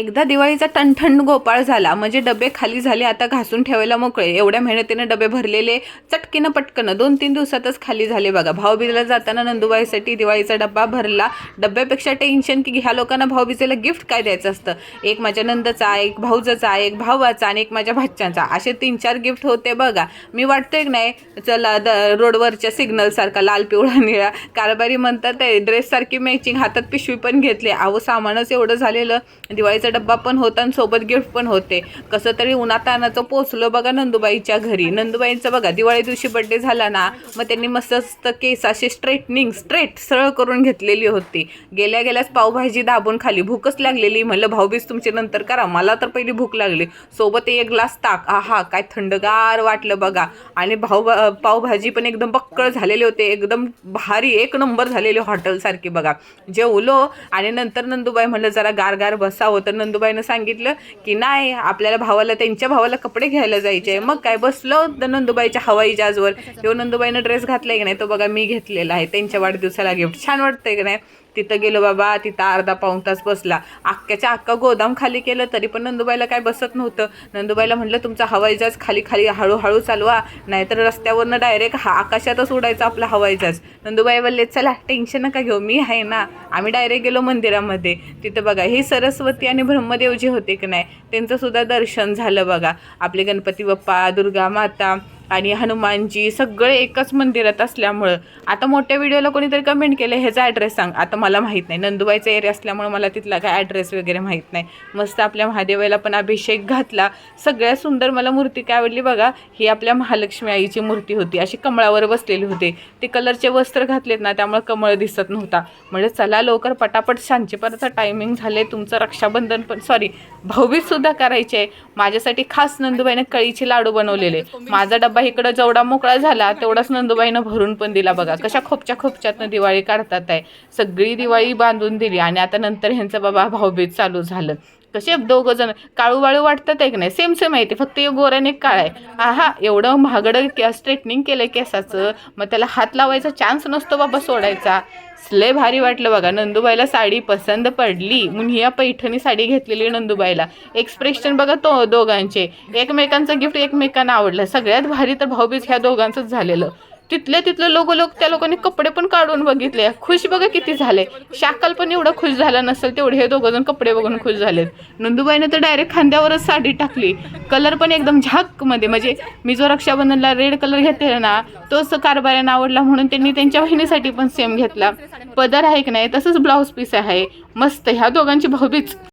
एकदा दिवाळीचा टणठण गोपाळ झाला म्हणजे डबे खाली झाले, आता घासून ठेवायला मोकळे. एवढ्या मेहनतीने डबे भरलेले चटकीनं पटकनं 2-3 दिवसातच खाली झाले बघा. भाऊबीजेला जाताना नंदुबाईसाठी दिवाळीचा डब्बा भरला. डब्यापेक्षा टेन्शन की ह्या लोकांना भाऊबीजेला गिफ्ट काय द्यायचं असतं. एक माझ्या नंदचा, एक भाऊजाचा, एक भावाचा आणि एक माझ्या भाच्यांचा, असे 3-4 गिफ्ट होते बघा. मी वाटतोय की नाही चला रोडवरच्या सिग्नलसारखा लाल पिवळा निळा. कारभारी म्हणतात ड्रेससारखी मॅचिंग, हातात पिशवी पण घेतली. अहो सामानच एवढं झालेलं. दिवाळीचा डब्बा पण होता आणि सोबत गिफ्ट पण होते. कसं तरी उन्हातानाचं पोचलो बघा नंदुबाईच्या घरी. नंदुबाईंचा बघा दिवाळी दिवशी बड्डे झाला ना, मग त्यांनी मस्त केस असे स्ट्रेट सरळ करून घेतलेली होती. गेल्या गेल्याच पावभाजी दाबून खाली. भूकच लागलेली. म्हणलं भाऊबीज तुमची नंतर करा, मला तर पहिली भूक लागली. सोबत एक ग्लास ताक. आहा काय थंडगार वाटलं बघा. आणि पावभाजी पण एकदम बक्कळ झालेले होते, एकदम भारी एक नंबर झालेले हॉटेलसारखी बघा. जेवलो आणि नंतर नंदुबाई म्हणलं जरा गार बसावं, तर नंदुबाईनं सांगितलं की नाही आपल्याला त्यांच्या भावाला कपडे घ्यायला जायचे. मग काय बसलो नंदुबाईच्या हवाई जहाजवर. तेव्हा नंदुबाईनं ड्रेस घातलाय की नाही तो बघा मी घेतलेला आहे त्यांच्या वाढदिवसाला गिफ्ट. छान वाटतंय की नाही. तिथं गेलो बाबा, तिथं अर्धा पाऊण तास बसला. अख्ख्याच्या अख्खा गोदाम खाली केलं तरी पण नंदुबाईला काय बसत नव्हतं. नंदुबाईला म्हटलं तुमचा हवाई जहाज खाली हळूहळू चालवा, नाहीतर रस्त्यावरनं डायरेक्ट आकाशातच उडायचं आपला हवाई जहाज. नंदुबाई बोलले चला टेन्शन नका घेऊ, मी आहे ना. आम्ही डायरेक्ट गेलो मंदिरामध्ये. तिथं बघा ही सरस्वती आणि ब्रह्मदेव जे होते की नाही त्यांचं सुद्धा दर्शन झालं बघा. आपले गणपती बाप्पा, दुर्गा माता आणि हनुमानजी सगळे एकाच मंदिरात असल्यामुळं. आता मोठ्या व्हिडिओला कोणीतरी कमेंट केलं ह्याचा ॲड्रेस सांग. आता मला माहीत नाही, नंदुबाईचा एरिया असल्यामुळे मला तिथला काय ॲड्रेस वगैरे माहीत नाही. मस्त आपल्या महादेवाला पण अभिषेक घातला. सगळ्यात सुंदर मला मूर्ती काय आवडली बघा, ही आपल्या महालक्ष्मी आईची मूर्ती होती. अशी कमळावर बसलेली होती. ते कलरचे वस्त्र घातलेत ना त्यामुळे कमळ दिसत नव्हता. म्हणजे चला लवकर पटापट सांजेपर्यंत टायमिंग झाले. तुमचं रक्षाबंधन पण भाऊबीजसुद्धा करायचे आहे. माझ्यासाठी खास नंदुबाईने कळीचे लाडू बनवलेले. माझा डब्बा इकडं जेवढा मोकळा झाला तेवढाच नंदुबाईनं भरून पण दिला बघा. कशा खोपच्यातनं दिवाळी काढतात आहे. सगळी दिवाळी बांधून दिली. आणि आता नंतर ह्यांचं बाबा भाऊबीज चालू झालं. कसे दोघं जण काळूबाळू वाटतात आहे की नाही, सेम आहे ते, फक्त एक गोऱ्याने एक काळा आहे. आहा एवढं महागडं स्ट्रेटनिंग केलं केसाचं, मग त्याला हात लावायचा चान्स नसतो बाबा सोडायचा. लय भारी वाटलं बघा. नंदुबाईला साडी पसंत पडली म्हणून ही पैठणी साडी घेतलेली नंदुबाईला. एक्सप्रेशन बघा तो दोघांचे, एकमेकांचं गिफ्ट एकमेकांना आवडलं. सगळ्यात भारी तर भाऊबीज ह्या दोघांचंच झालेलं. तिथलं लोक त्या लोकांनी कपडे पण काढून बघितले. खुश बघा किती झाले. शाकल पण एवढं खुश झाला नसेल तेवढे हे दोघं जण कपडे बघून खुश झालेत. नंदुबाईने तर डायरेक्ट खांद्यावरच साडी टाकली. कलर पण एकदम झाकमध्ये, म्हणजे मी जो रक्षाबंधनला रेड कलर घेतलेला ना तोच कारभाऱ्यांना आवडला म्हणून त्यांनी त्यांच्या बहिणीसाठी पण सेम घेतला. पदर आहे की नाही तसंच ब्लाऊज पीस आहे. मस्त ह्या दोघांची भाऊबीज